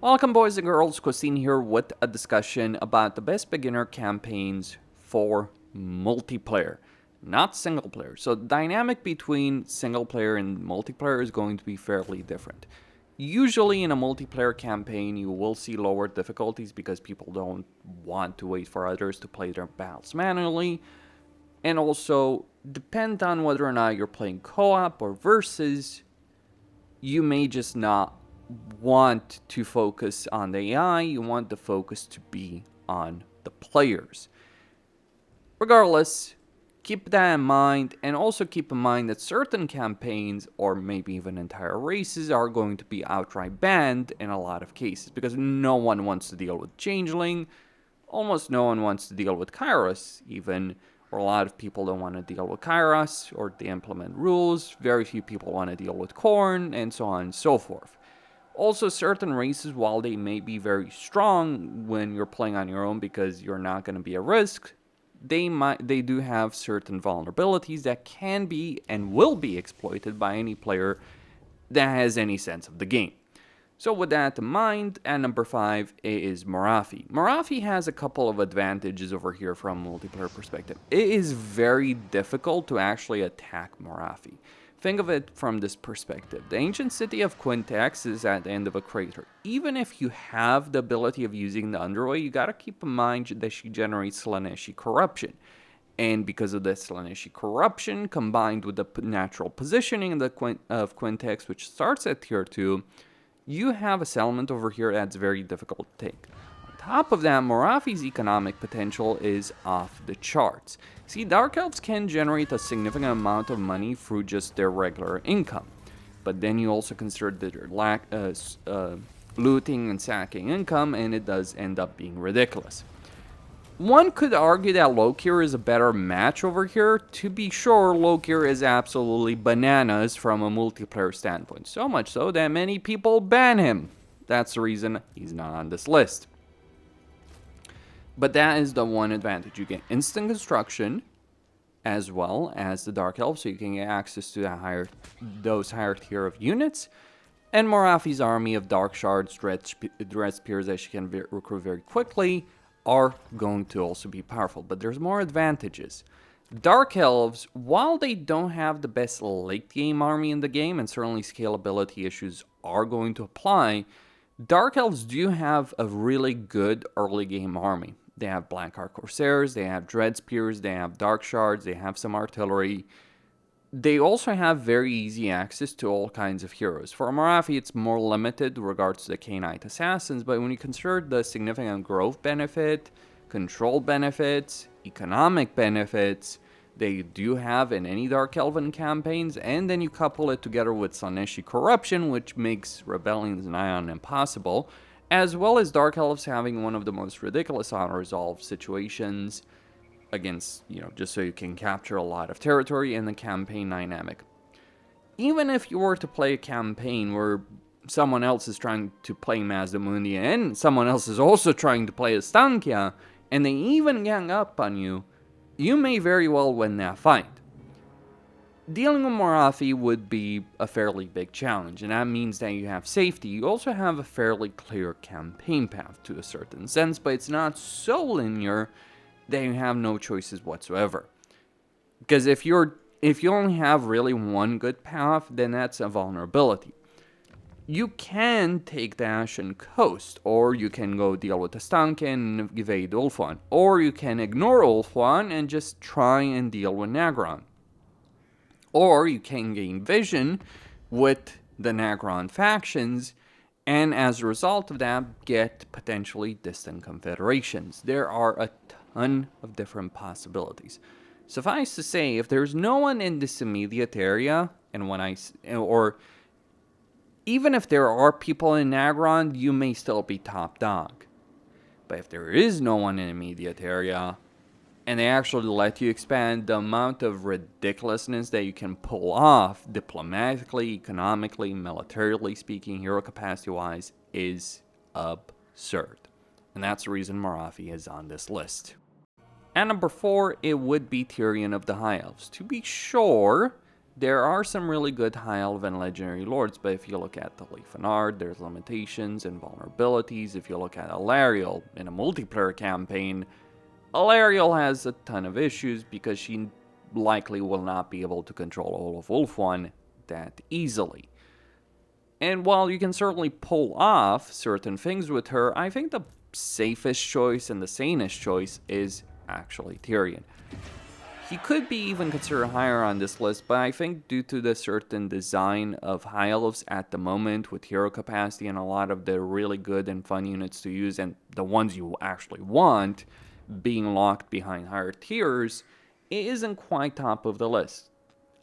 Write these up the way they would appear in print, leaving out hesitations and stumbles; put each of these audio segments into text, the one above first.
Welcome boys and girls, Christine here with a discussion about the best beginner campaigns for multiplayer, not single player. So the dynamic between single player and multiplayer is going to be fairly different. Usually in a multiplayer campaign you will see lower difficulties because people don't want to wait for others to play their battles manually, and also depend on whether or not you're playing co-op or versus, you may just not want to focus on the AI, you want the focus to be on the players. Regardless, keep that in mind, and also keep in mind that certain campaigns, or maybe even entire races, are going to be outright banned in a lot of cases, because no one wants to deal with Changeling, almost no one wants to deal with Kairos even, or a lot of people don't want to deal with Kairos, or they implement rules, very few people want to deal with Khorne, and so on and so forth. Also, certain races, while they may be very strong when you're playing on your own because you're not going to be at risk, they do have certain vulnerabilities that can be and will be exploited by any player that has any sense of the game. So with that in mind, at number 5 is Morathi. Morathi has a couple of advantages over here from a multiplayer perspective. It is very difficult to actually attack Morathi. Think of it from this perspective. The ancient city of Quintex is at the end of a crater. Even if you have the ability of using the Underway, you gotta keep in mind that she generates Slaaneshi corruption. And because of this Slaaneshi corruption, combined with the natural positioning of Quintex, which starts at tier 2, you have a settlement over here that's very difficult to take. On top of that, Morathi's economic potential is off the charts. See, Dark Elves can generate a significant amount of money through just their regular income. But then you also consider their looting and sacking income, and it does end up being ridiculous. One could argue that Lokir is a better match over here. To be sure, Lokir is absolutely bananas from a multiplayer standpoint. So much so that many people ban him. That's the reason he's not on this list. But that is the one advantage. You get instant construction as well as the Dark Elf, so you can get access to those higher tier of units. And Morathi's army of Dark Shards, Dread Spears that she can recruit very quickly are going to also be powerful. But there's more advantages. Dark Elves, while they don't have the best late game army in the game, and certainly scalability issues are going to apply, Dark Elves do have a really good early game army. They have Blackheart Corsairs, they have Dread Spears, they have Dark Shards, they have some artillery. They also have very easy access to all kinds of heroes. For Morathi, it's more limited in regards to the Knight Assassins, but when you consider the significant growth benefit, control benefits, economic benefits they do have in any Dark Elven campaigns, and then you couple it together with Slaaneshi corruption, which makes rebellions nigh on impossible, as well as Dark Elves having one of the most ridiculous unresolved situations against, just so you can capture a lot of territory in the campaign dynamic. Even if you were to play a campaign where someone else is trying to play Mazdamundia and someone else is also trying to play Estancia, and they even gang up on you, you may very well win that fight. Dealing with Morathi would be a fairly big challenge, and that means that you have safety. You also have a fairly clear campaign path to a certain sense, but it's not so linear that you have no choices whatsoever. Because if you only have really one good path, then that's a vulnerability. You can take the Ashen Coast, or you can go deal with the Stanke and evade Ulthuan, or you can ignore Ulthuan and just try and deal with Nagron. Or you can gain vision with the Nagron factions, and as a result of that, get potentially distant confederations. There are a ton of different possibilities. Suffice to say, if there's no one in this immediate area, or even if there are people in Nagron, you may still be top dog. But if there is no one in the immediate area, and they actually let you expand, the amount of ridiculousness that you can pull off diplomatically, economically, militarily speaking, hero capacity wise, is absurd. And that's the reason Morathi is on this list. At number 4, it would be Tyrion of the High Elves. To be sure, There are some really good high elven legendary lords, but if you look at the Lefanard, there's limitations and vulnerabilities. If you look at Alariel in a multiplayer campaign, Alariel has a ton of issues because she likely will not be able to control all of Ulthuan that easily. And while you can certainly pull off certain things with her, I think the safest choice and the sanest choice is actually Tyrion. He could be even considered higher on this list, but I think due to the certain design of High Elves at the moment with hero capacity and a lot of the really good and fun units to use and the ones you actually want being locked behind higher tiers, it isn't quite top of the list.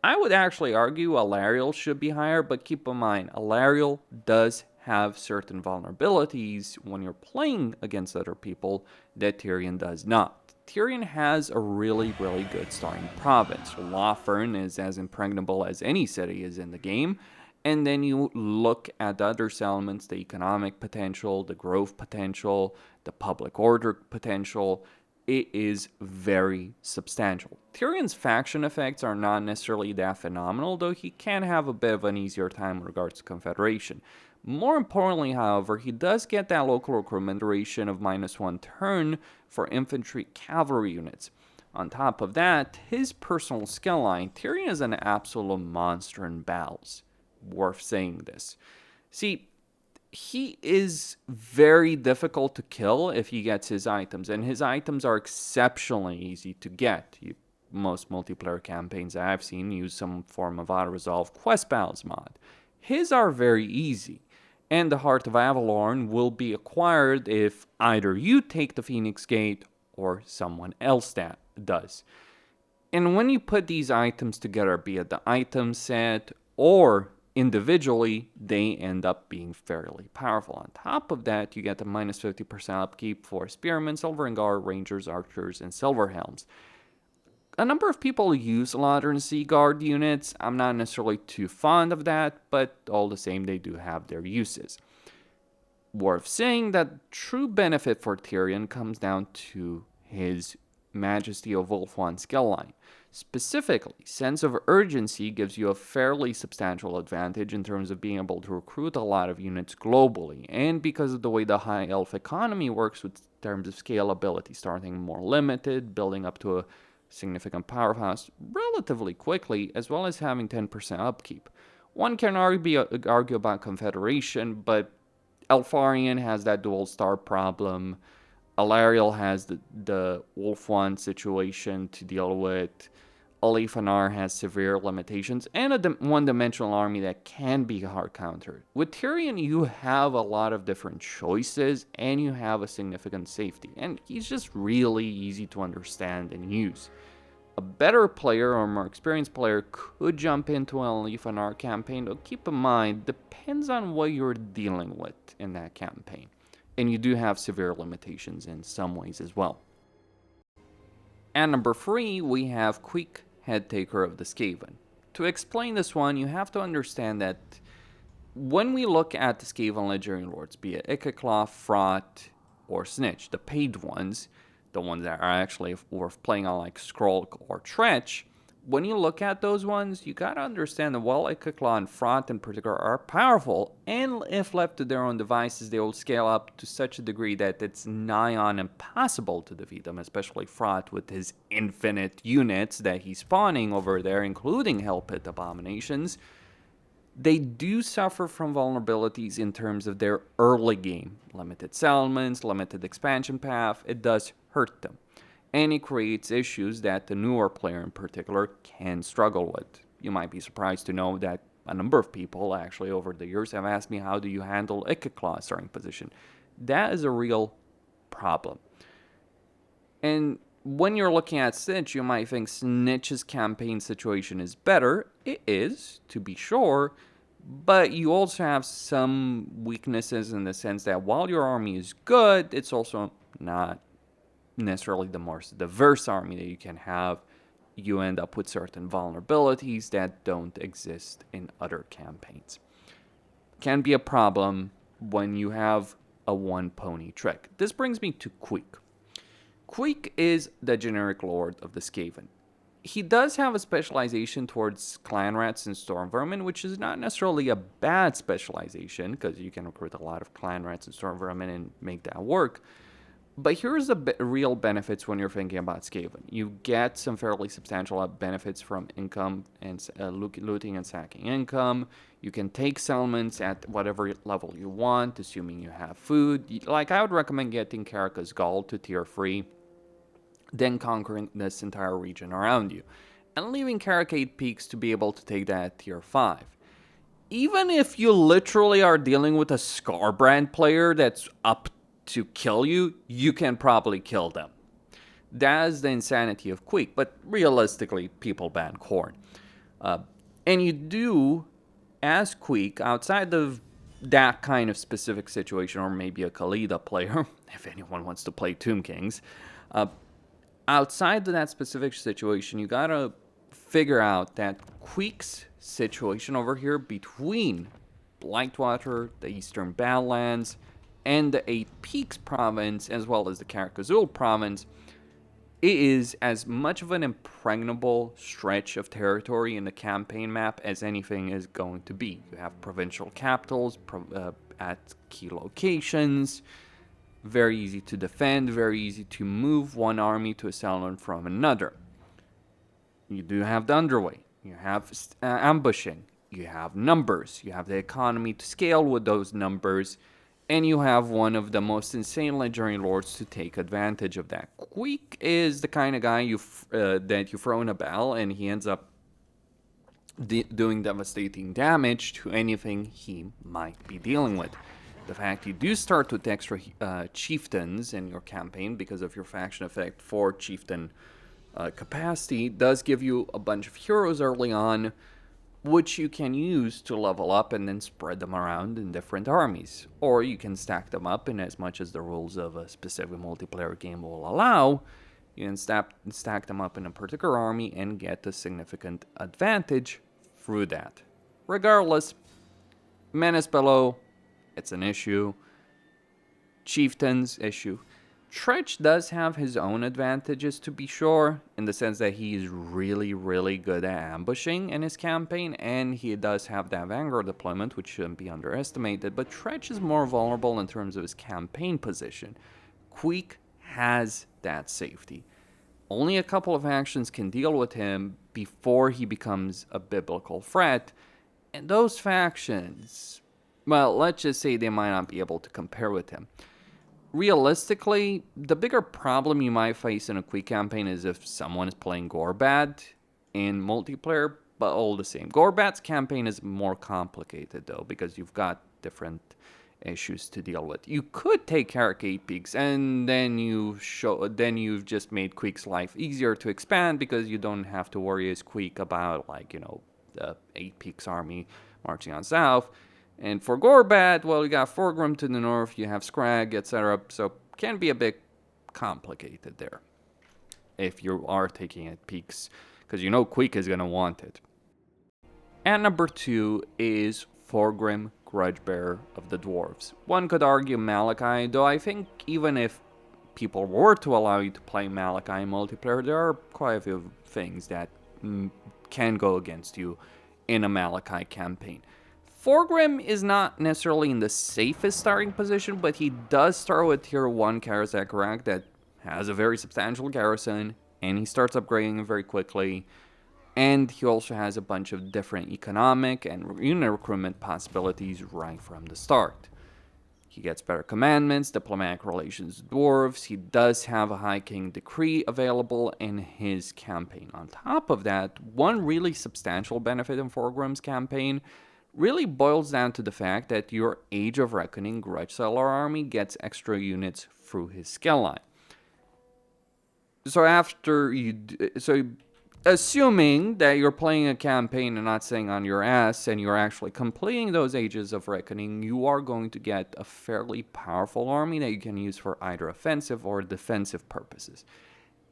I would actually argue Alariel should be higher, but keep in mind, Alariel does have certain vulnerabilities when you're playing against other people that Tyrion does not. Tyrion has a really, really good starting province. Lothern is as impregnable as any city is in the game. And then you look at the other settlements, the economic potential, the growth potential, the public order potential. It is very substantial. Tyrion's faction effects are not necessarily that phenomenal, though he can have a bit of an easier time in regards to Confederation. More importantly, however, he does get that local recruitment duration of -1 turn for infantry cavalry units. On top of that, his personal skill line, Tyrion is an absolute monster in battles. Worth saying this. See, he is very difficult to kill if he gets his items, and his items are exceptionally easy to get. Most multiplayer campaigns I've seen use some form of auto-resolve quest battles mod. His are very easy, and the Heart of Avalorn will be acquired if either you take the Phoenix Gate or someone else that does. And when you put these items together, be it the item set or individually, they end up being fairly powerful. On top of that, you get the -50% upkeep for Spearmen, Silverguard, Rangers, Archers, and Silverhelms. A number of people use Modern Sea Guard units. I'm not necessarily too fond of that, but all the same, they do have their uses. Worth saying that true benefit for Tyrion comes down to his Majesty of Ulthuan skill line. Specifically, Sense of Urgency gives you a fairly substantial advantage in terms of being able to recruit a lot of units globally, and because of the way the High Elf economy works with terms of scalability, starting more limited, building up to a significant powerhouse relatively quickly, as well as having 10% upkeep. One can argue about Confederation, but Elfarian has that dual star problem. Alariel has the Ulthuan situation to deal with. Lefanar has severe limitations and a one-dimensional army that can be hard countered. With Tyrion, you have a lot of different choices and you have a significant safety, and he's just really easy to understand and use. A better player or more experienced player could jump into a Lefanar campaign, but keep in mind, depends on what you're dealing with in that campaign. And you do have severe limitations in some ways as well. At number 3, we have Queek, Headtaker of the Skaven. To explain this one, you have to understand that when we look at the Skaven legendary lords, be it Ikeclaw, Fraught, or Snitch, the paid ones, the ones that are actually worth playing on like Skrulk or Tretch, when you look at those ones, you gotta understand that while Ikeclaw and Fraught in particular are powerful, and if left to their own devices, they will scale up to such a degree that it's nigh on impossible to defeat them, especially Fraught with his infinite units that he's spawning over there, including Hellpit Abominations. They do suffer from vulnerabilities in terms of their early game. Limited settlements, limited expansion path, it does hurt them. And it creates issues that the newer player in particular can struggle with. You might be surprised to know that a number of people actually over the years have asked me, how do you handle Ikeclaw starting position? That is a real problem. And when you're looking at Snitch, you might think Snitch's campaign situation is better. It is, to be sure, but you also have some weaknesses in the sense that while your army is good, it's also not necessarily the most diverse army that you can have. You end up with certain vulnerabilities that don't exist in other campaigns. Can be a problem when you have a one pony trick. This brings me to Queek. Queek is the generic lord of the Skaven. He does have a specialization towards clan rats and storm vermin, which is not necessarily a bad specialization, because you can recruit a lot of clan rats and storm vermin and make that work. But here's the real benefits when you're thinking about Skaven. You get some fairly substantial benefits from income and looting and sacking income. You can take settlements at whatever level you want, assuming you have food. Like, I would recommend getting Karaka's Gall to tier 3, then conquering this entire region around you, and leaving Karaka 8 Peaks to be able to take that at tier 5. Even if you literally are dealing with a Scarbrand player that's up to kill you, you can probably kill them. That is the insanity of Queek, but realistically, people ban Khorne. And you do, as Queek, outside of that kind of specific situation, or maybe a Khalida player, if anyone wants to play Tomb Kings, outside of that specific situation, you gotta figure out that Queek's situation over here between Blightwater, the Eastern Badlands, and the 8 Peaks province, as well as the Karakazul province, it is as much of an impregnable stretch of territory in the campaign map as anything is going to be. You have provincial capitals at key locations, very easy to defend, very easy to move one army to a settlement from another. You do have the underway, you have ambushing, you have numbers, you have the economy to scale with those numbers, and you have one of the most insane legendary lords to take advantage of that. Queek is the kind of guy that you throw in a battle and he ends up doing devastating damage to anything he might be dealing with. The fact you do start with extra chieftains in your campaign because of your faction effect for chieftain capacity does give you a bunch of heroes early on, which you can use to level up and then spread them around in different armies. Or you can stack them up in as much as the rules of a specific multiplayer game will allow. You can stack them up in a particular army and get a significant advantage through that. Regardless, Menace below, it's an issue. Chieftains, issue. Tretch does have his own advantages, to be sure, in the sense that he is really, really good at ambushing in his campaign, and he does have that Vanguard deployment, which shouldn't be underestimated, but Tretch is more vulnerable in terms of his campaign position. Queek has that safety. Only a couple of actions can deal with him before he becomes a biblical threat, and those factions, well, let's just say they might not be able to compare with him. Realistically, the bigger problem you might face in a Queek campaign is if someone is playing Gorbat in multiplayer, but all the same. Gorbat's campaign is more complicated though, because you've got different issues to deal with. You could take Karaka 8 Peaks, and then you've just made Queek's life easier to expand because you don't have to worry as Queek about, like, you know, the 8 Peaks army marching on south. And for Gorbat, well, you got Thorgrim to the north, you have Scrag, etc. So can be a bit complicated there if you are taking it Peaks, because you know Queek is going to want it. And number 2 is Thorgrim, Grudgebearer of the Dwarves. One could argue Malachi, though I think even if people were to allow you to play Malachi in multiplayer, there are quite a few things that can go against you in a Malachi campaign. Thorgrim is not necessarily in the safest starting position, but he does start with tier 1 Karazak that has a very substantial garrison, and he starts upgrading very quickly. And he also has a bunch of different economic and unit recruitment possibilities right from the start. He gets better commandments, diplomatic relations with dwarves. He does have a High King Decree available in his campaign. On top of that, one really substantial benefit in Thorgrim's campaign really boils down to the fact that your Age of Reckoning Grudge Seller army gets extra units through his skill line. So assuming that you're playing a campaign and not sitting on your ass and you're actually completing those Ages of Reckoning, you are going to get a fairly powerful army that you can use for either offensive or defensive purposes.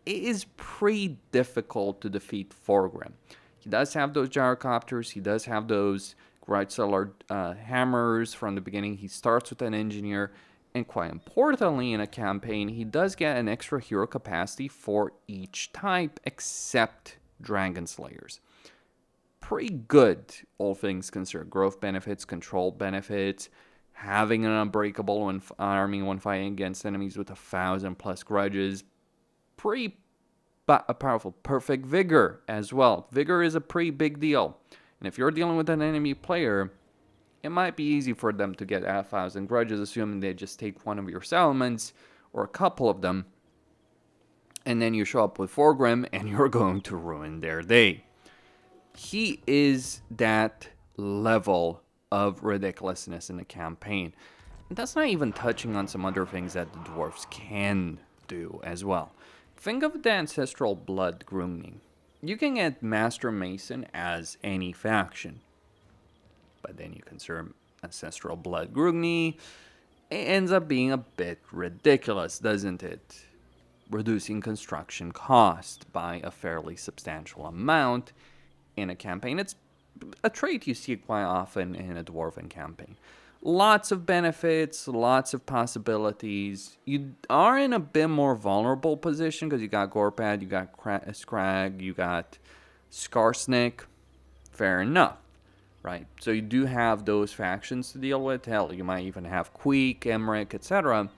It is pretty difficult to defeat Thorgrim. He does have those gyrocopters, he does have those Grudge Seller hammers from the beginning. He starts with an engineer, and quite importantly in a campaign, he does get an extra hero capacity for each type except Dragon Slayers. Pretty good, all things considered. Growth benefits, control benefits, having an unbreakable army when fighting against enemies with 1,000+ grudges. Pretty powerful. Perfect vigor as well. Vigor is a pretty big deal. And if you're dealing with an enemy player, it might be easy for them to get 1,000 grudges, assuming they just take one of your settlements or a couple of them. And then you show up with Thorgrim and you're going to ruin their day. He is that level of ridiculousness in the campaign. And that's not even touching on some other things that the dwarves can do as well. Think of the ancestral blood grooming. You can get Master Mason as any faction. But then you consider ancestral blood grooming, it ends up being a bit ridiculous, doesn't it? Reducing construction cost by a fairly substantial amount in a campaign. It's a trait you see quite often in a dwarven campaign. Lots of benefits, lots of possibilities. You are in a bit more vulnerable position because you got Gorpad, you got Scrag, you got Skarsnik. Fair enough, right? So you do have those factions to deal with. Hell, you might even have Queek, Emmerich, etc.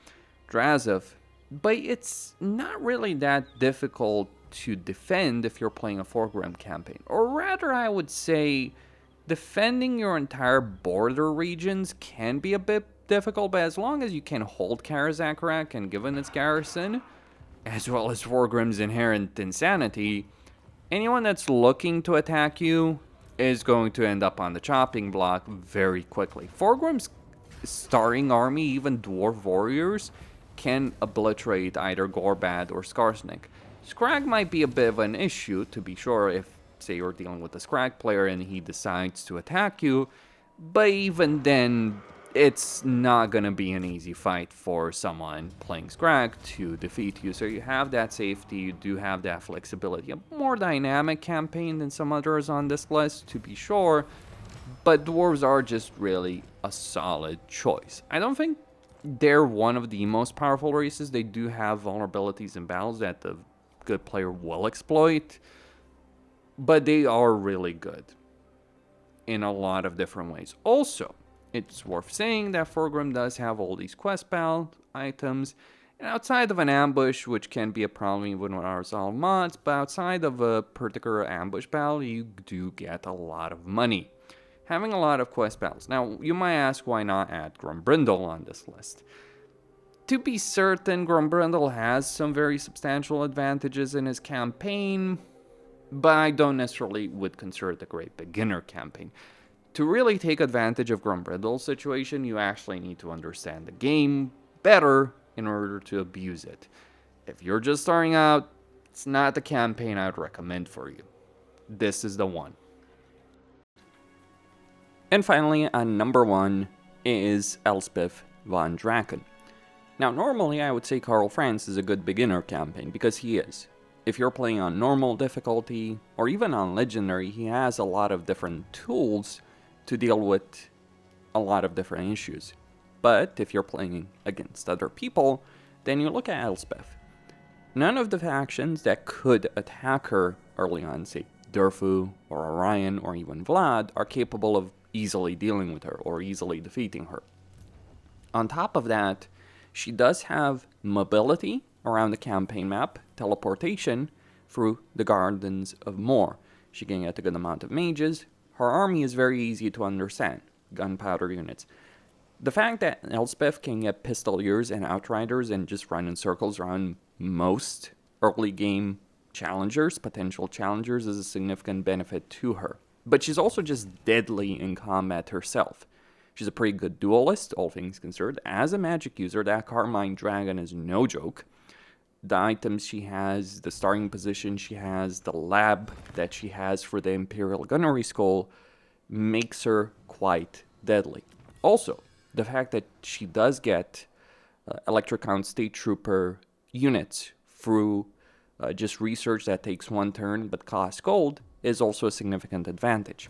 Drazov. But it's not really that difficult to defend if you're playing a Thorgrim campaign. Or rather, I would say, defending your entire border regions can be a bit difficult, but as long as you can hold Karazakrak and given its garrison, as well as Thorgrim's inherent insanity, anyone that's looking to attack you is going to end up on the chopping block very quickly. Thorgrim's starting army, even dwarf warriors, can obliterate either Gorbad or Skarsnik. Scrag might be a bit of an issue, to be sure, if, say, you're dealing with a Scrag player and he decides to attack you, but even then, it's not going to be an easy fight for someone playing Scrag to defeat you. So you have that safety, you do have that flexibility. A more dynamic campaign than some others on this list, to be sure, but dwarves are just really a solid choice. I don't think they're one of the most powerful races. They do have vulnerabilities in battles that the good player will exploit, but they are really good in a lot of different ways. Also, it's worth saying that Thorgrim does have all these quest battle items, and outside of an ambush, which can be a problem even with our resolve mods, but outside of a particular ambush battle, you do get a lot of money. Having a lot of quest battles. Now, you might ask why not add Grombrindle on this list. To be certain, Grombrindle has some very substantial advantages in his campaign, but I don't necessarily would consider it a great beginner campaign. To really take advantage of Grombrindle's situation, you actually need to understand the game better in order to abuse it. If you're just starting out, it's not the campaign I'd recommend for you. This is the one. And finally, on number 1 is Elspeth von Draken. Now, normally I would say Karl Franz is a good beginner campaign, because he is. If you're playing on normal difficulty, or even on legendary, he has a lot of different tools to deal with a lot of different issues. But if you're playing against other people, then you look at Elspeth. None of the factions that could attack her early on, say Durfu or Orion or even Vlad, are capable of easily dealing with her or easily defeating her. On top of that, she does have mobility around the campaign map, teleportation through the Gardens of Mor. She can get a good amount of mages. Her army is very easy to understand, gunpowder units. The fact that Elspeth can get pistoliers and outriders and just run in circles around most early game challengers, potential challengers, is a significant benefit to her. But she's also just deadly in combat herself. She's a pretty good duelist, all things considered. As a magic user, that Carmine Dragon is no joke. The items she has, the starting position she has, the lab that she has for the Imperial Gunnery Skull makes her quite deadly. Also, the fact that she does get Electric Count State Trooper units through just research that takes 1 turn but costs gold is also a significant advantage.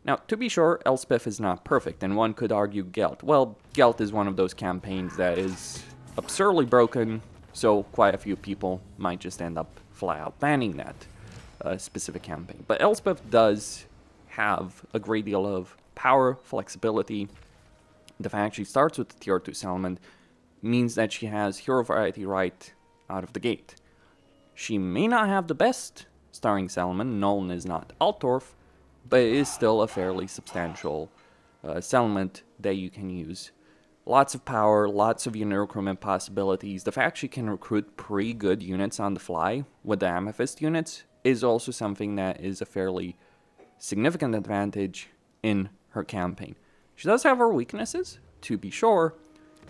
Now, to be sure, Elspeth is not perfect, and one could argue Gelt. Well, Gelt is one of those campaigns that is absurdly broken, so quite a few people might just end up flat out banning that. specific campaign. But Elspeth does have a great deal of power, flexibility. The fact she starts with the tier 2 settlement means that she has hero variety right out of the gate. She may not have the best starting settlement, Nolan is not Altdorf, but it is still a fairly substantial settlement that you can use. Lots of power, lots of unit recruitment possibilities. The fact she can recruit pretty good units on the fly with the Amethyst units is also something that is a fairly significant advantage in her campaign. She does have her weaknesses, to be sure,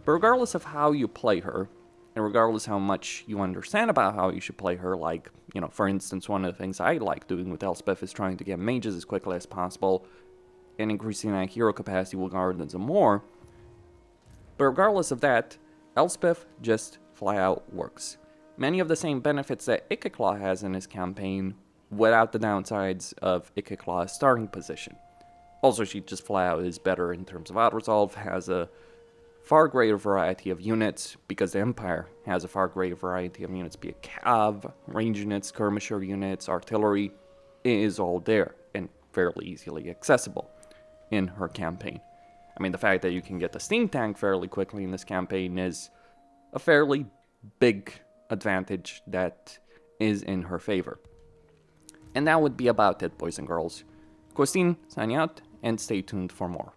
but regardless of how you play her, and regardless how much you understand about how you should play her, like, for instance, one of the things I like doing with Elspeth is trying to get mages as quickly as possible and increasing that hero capacity with guardians and more. But regardless of that, Elspeth just flat out works. Many of the same benefits that Ikeclaw has in his campaign without the downsides of Ikeclaw's starting position. Also, she just flat out is better in terms of out-resolve, has a far greater variety of units, because the Empire has a far greater variety of units, be it cav, range units, skirmisher units, artillery. It is all there and fairly easily accessible in her campaign. I mean, the fact that you can get the steam tank fairly quickly in this campaign is a fairly big advantage that is in her favor. And that would be about it, boys and girls. Costin, signing out, and stay tuned for more.